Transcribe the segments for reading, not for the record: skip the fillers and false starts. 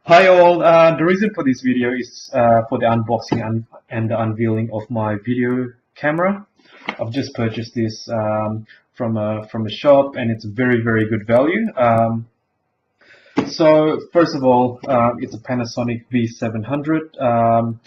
Hi all, the reason for this video is for the unboxing and the unveiling of my video camera. I've just purchased this from a shop, and it's very good value. So first of all, it's a Panasonic HC-V700.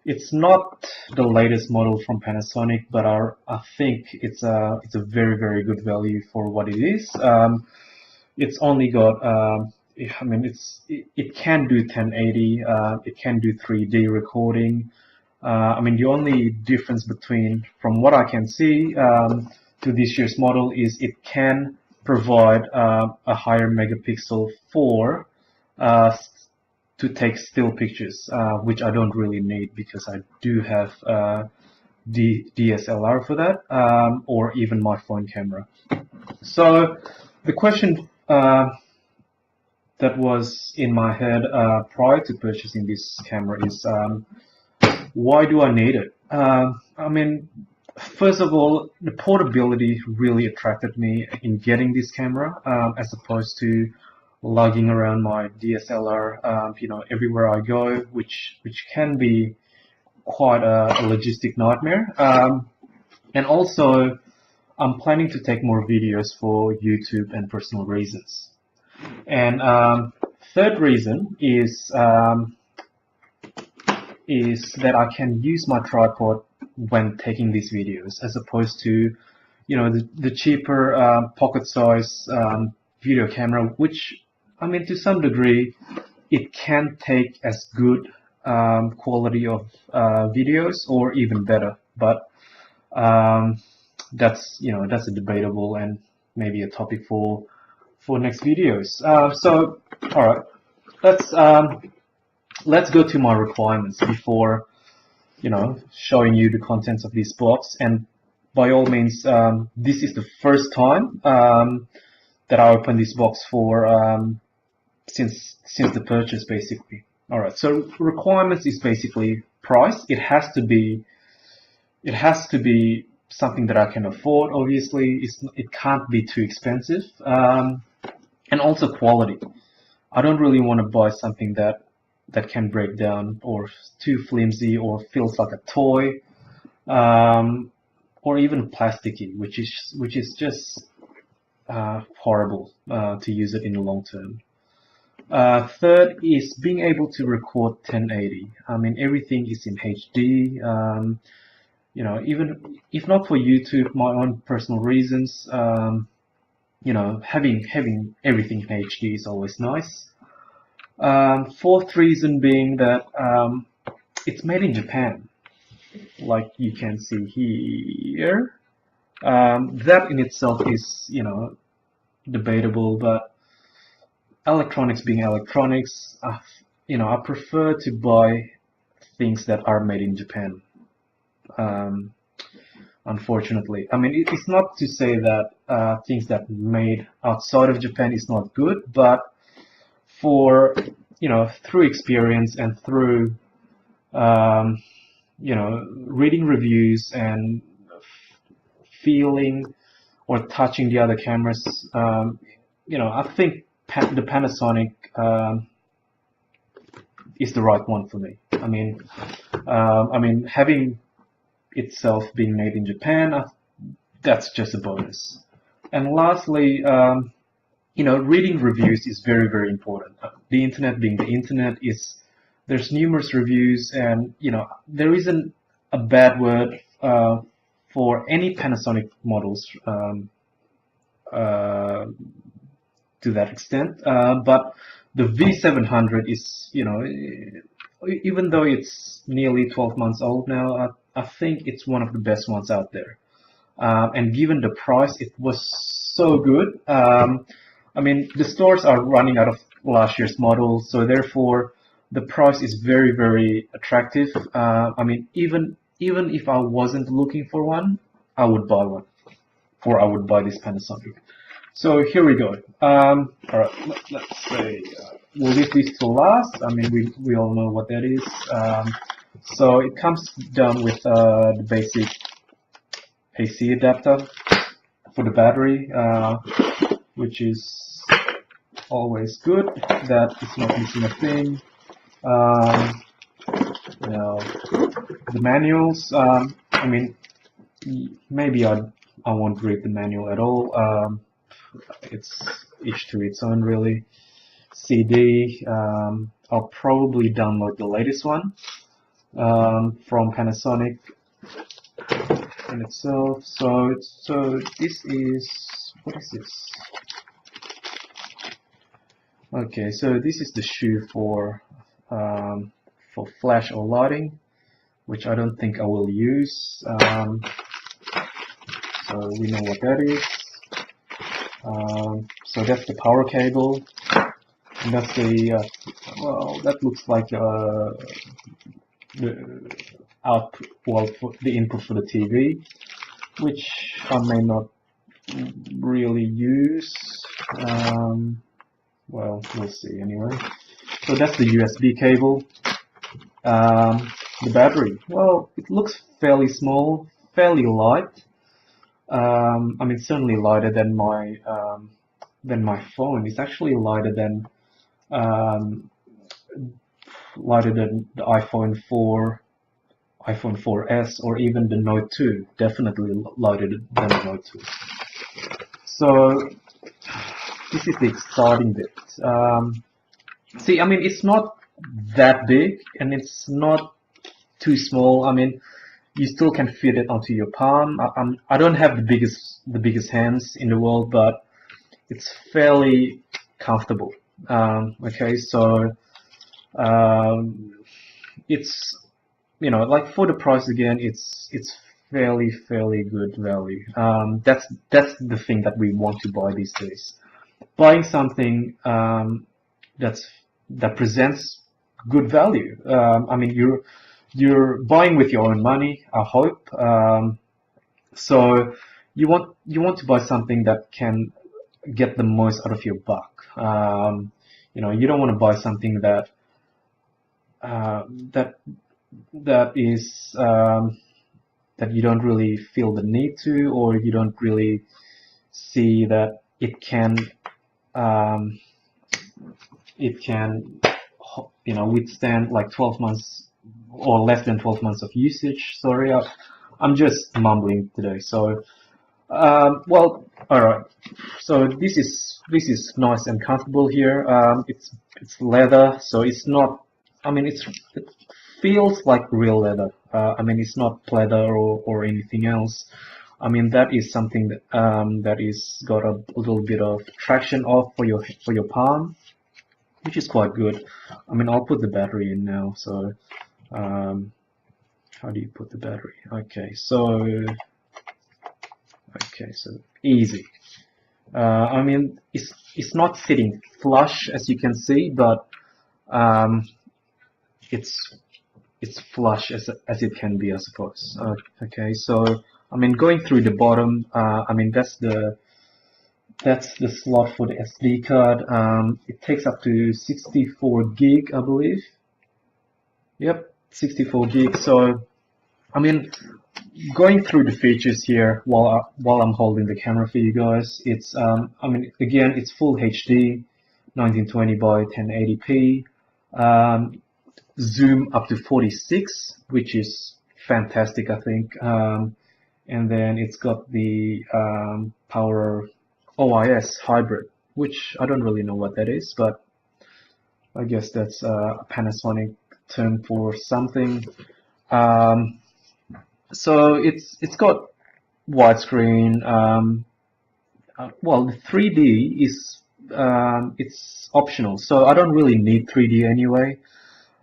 It's not the latest model from Panasonic, but I think it's a very good value for what it is. It's only got it can do 1080, it can do 3D recording. The only difference between, from what I can see, to this year's model is it can provide a higher megapixel for to take still pictures, which I don't really need because I do have DSLR for that, or even my phone camera. So the question that was in my head prior to purchasing this camera is, why do I need it? First of all, the portability really attracted me in getting this camera, as opposed to lugging around my DSLR, everywhere I go, which can be quite a logistic nightmare. And also, I'm planning to take more videos for YouTube and personal reasons. And third reason is that I can use my tripod when taking these videos, as opposed to, the cheaper pocket size video camera, which, to some degree, it can take as good quality of videos or even better, but that's a debatable and maybe a topic for next videos. So all right, let's go to my requirements before showing you the contents of this box. And by all means, this is the first time that I open this box for since the purchase, basically. All right, so requirements is basically price. It has to be something that I can afford. Obviously, it can't be too expensive. And also quality. I don't really want to buy something that can break down, or too flimsy, or feels like a toy, or even plasticky, which is just horrible to use it in the long term. Third is being able to record 1080. Everything is in HD. Even if not for YouTube, my own personal reasons. Having everything in HD is always nice. Fourth reason being that it's made in Japan, like you can see here. That in itself is, debatable, but electronics being electronics, I prefer to buy things that are made in Japan. Unfortunately, it's not to say that things that made outside of Japan is not good, but for through experience and through reading reviews and feeling or touching the other cameras, I think the Panasonic is the right one for me. Having itself being made in Japan, that's just a bonus. And lastly, reading reviews is very important. The internet being the internet, there's numerous reviews, and there isn't a bad word for any Panasonic models to that extent. But the V700 is, even though it's nearly 12 months old now, I think it's one of the best ones out there. And given the price, it was so good. The stores are running out of last year's models, so therefore the price is very attractive. Even if I wasn't looking for one, I would buy one, or I would buy this Panasonic. So here we go. All right, let's say we'll leave this to last. We all know what that is. So it comes down with the basic AC adapter for the battery, which is always good. That it's not missing a thing. You know, the manuals. I mean, maybe I won't read the manual at all. It's each to its own, really. CD. I'll probably download the latest one from Panasonic in itself. So this is, what is this? Okay, so this is the shoe for flash or lighting, which I don't think I will use. So we know what that is. So that's the power cable, and that's the well, that looks like the output, well, for the input for the TV, which I may not really use. Well, we'll see anyway. So that's the USB cable. The battery, well, it looks fairly small, fairly light. I mean, certainly lighter than my phone. It's actually lighter than the iPhone 4, iPhone 4S, or even the Note 2. Definitely lighter than the Note 2. So this is the exciting bit. See, I mean, it's not that big, and it's not too small. I mean, you still can fit it onto your palm. I don't have the biggest hands in the world, but it's fairly comfortable. Okay, so it's, you know, like for the price again, it's fairly good value. That's the thing that we want to buy these days. Buying something that presents good value. I mean, you're buying with your own money, I hope. So you want to buy something that can get the most out of your buck. You know, you don't want to buy something that is that you don't really feel the need to, or you don't really see that it can you know, withstand like 12 months or less than 12 months of usage. Sorry, I'm just mumbling today. So well, all right, so this is nice and comfortable here. It's leather, so it's not, I mean, it feels like real leather. I mean, it's not pleather or anything else. I mean, that is something that that is got a little bit of traction off for your palm, which is quite good. I mean, I'll put the battery in now. So how do you put the battery? Okay, so easy. I mean, it's not sitting flush, as you can see, but it's flush as it can be, I suppose. Okay, so I mean, going through the bottom, I mean, that's the slot for the SD card. It takes up to 64 gig, I believe. Yep, 64 gig. So I mean, going through the features here while I'm holding the camera for you guys, it's I mean, again, it's full HD, 1920 by 1080p. Zoom up to 46, which is fantastic, I think. And then it's got the power OIS hybrid, which I don't really know what that is, but I guess that's a Panasonic term for something. So it's got widescreen. Well, the 3D is it's optional, so I don't really need 3D anyway.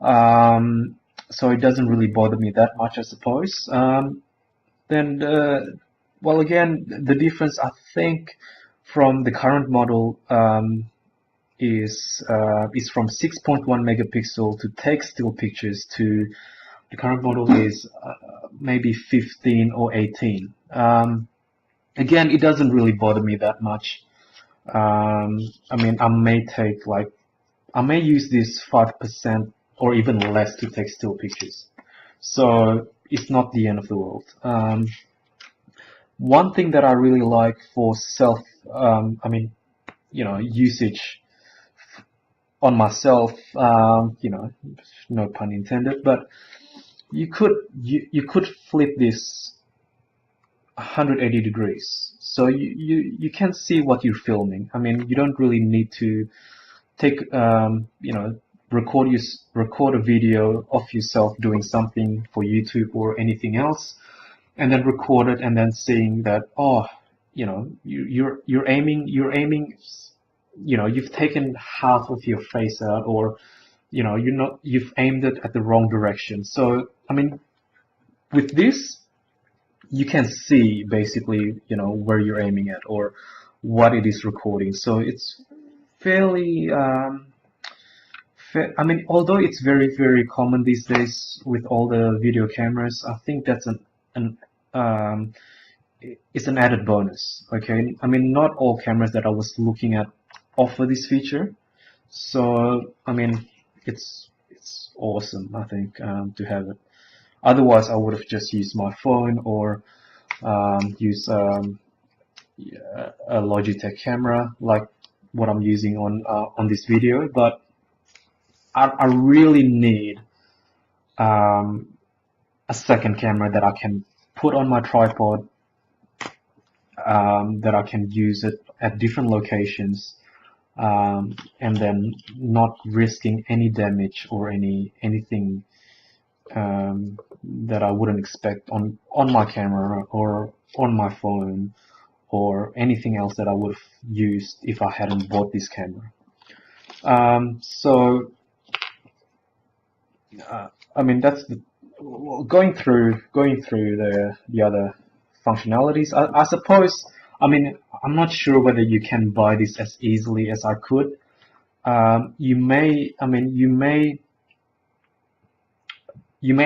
So it doesn't really bother me that much, I suppose. Then, well, again, the difference, I think, from the current model is from 6.1 megapixel to take still pictures to the current model is maybe 15 or 18. Again, it doesn't really bother me that much. I mean, I may use this 5% or even less to take still pictures. So it's not the end of the world. One thing that I really like for I mean, you know, usage on myself, you know, no pun intended, but you could flip this 180 degrees, so you can see what you're filming. I mean, you don't really need to take you know, record a video of yourself doing something for YouTube or anything else, and then record it, and then seeing that, oh, you know, you're aiming, you know, you've taken half of your face out, or you know, you've aimed it at the wrong direction. So I mean, with this, you can see basically, you know, where you're aiming at or what it is recording. So it's fairly I mean, although it's very common these days with all the video cameras, I think that's an um, it's an added bonus. Okay, I mean, not all cameras that I was looking at offer this feature, so I mean, it's awesome, I think, to have it. Otherwise, I would have just used my phone or use yeah, a Logitech camera like what I'm using on this video. But I really need a second camera that I can put on my tripod, that I can use it at different locations, and then not risking any damage or anything that I wouldn't expect on my camera or on my phone or anything else that I would have used if I hadn't bought this camera. So I mean, that's going through the other functionalities. I suppose, I mean, I'm not sure whether you can buy this as easily as I could. You may, I mean, you may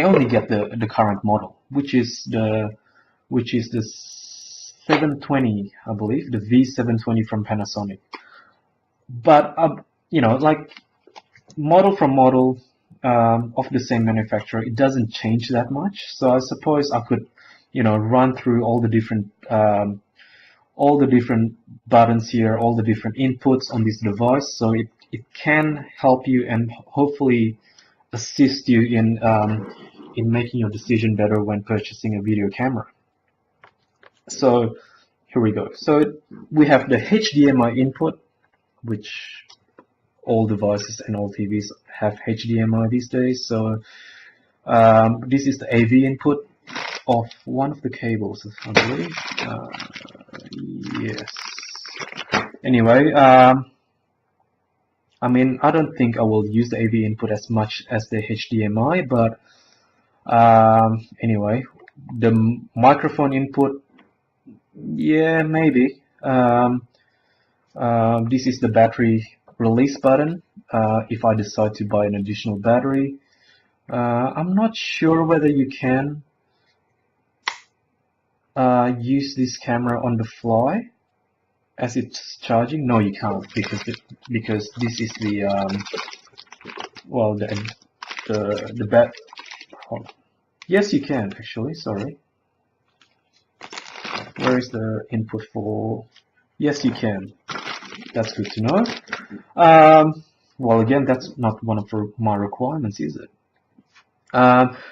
only get the current model, which is the 720, I believe, the V720 from Panasonic. But you know, like model from model, of the same manufacturer, it doesn't change that much. So I suppose I could, you know, run through all the different buttons here, all the different inputs on this device, so it can help you and hopefully assist you in making your decision better when purchasing a video camera. So here we go. So we have the HDMI input, which all devices and all TVs have HDMI these days. So this is the AV input of one of the cables, I believe. Yes. Anyway, I mean, I don't think I will use the AV input as much as the HDMI, but anyway, the microphone input, yeah, maybe. This is the battery release button, if I decide to buy an additional battery. I'm not sure whether you can use this camera on the fly as it's charging. No, you can't, because this is the well, the bat. Oh. Yes, you can actually. Sorry, where is the input for? Yes, you can. That's good to know. Well, again, that's not one of my requirements, is it?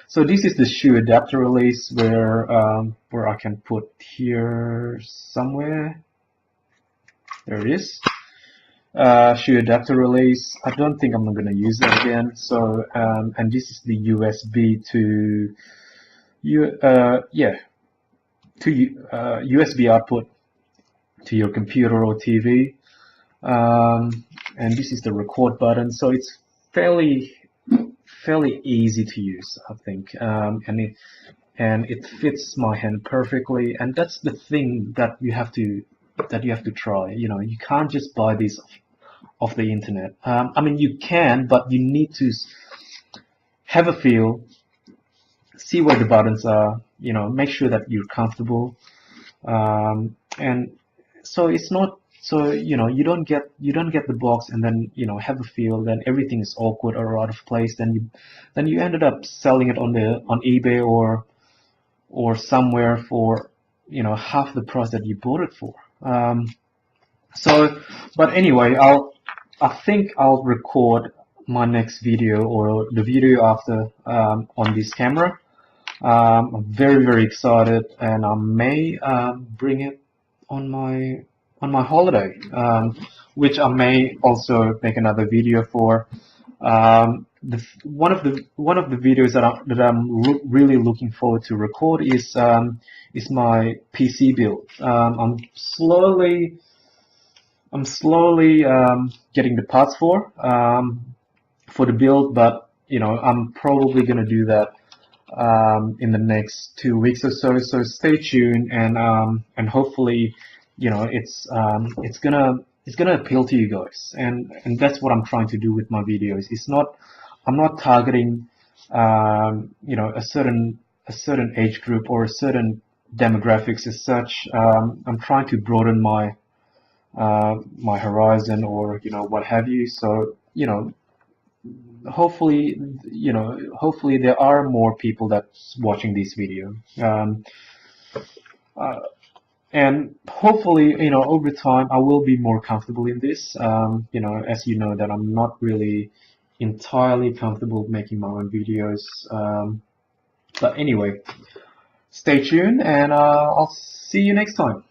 So this is the shoe adapter release, where I can put here somewhere. There it is. Shoe adapter release. I don't think I'm going to use that again. So and this is the USB to USB output to your computer or TV. And this is the record button. So it's fairly easy to use, I think, and it fits my hand perfectly. And that's the thing that you have to try. You know, you can't just buy this off the internet. I mean, you can, but you need to have a feel, see where the buttons are. You know, make sure that you're comfortable, and so it's not. So, you know, you don't get the box and then, you know, have a feel, then everything is awkward or out of place, then you ended up selling it on eBay or somewhere for, you know, half the price that you bought it for. So, but anyway, I think I'll record my next video or the video after on this camera. I'm very excited, and I may bring it on my holiday, which I may also make another video for. One of the videos that I'm really looking forward to record is my PC build. I'm slowly getting the parts for the build, but you know, I'm probably gonna do that in the next 2 weeks or so. So stay tuned, and hopefully, you know, it's gonna appeal to you guys, and that's what I'm trying to do with my videos. I'm not targeting you know, a certain age group or a certain demographics as such. I'm trying to broaden my horizon, or you know, what have you. So you know, hopefully there are more people that's watching this video, uh, and hopefully, you know, over time I will be more comfortable in this. You know, as you know, that I'm not really entirely comfortable making my own videos, but anyway, stay tuned, and I'll see you next time.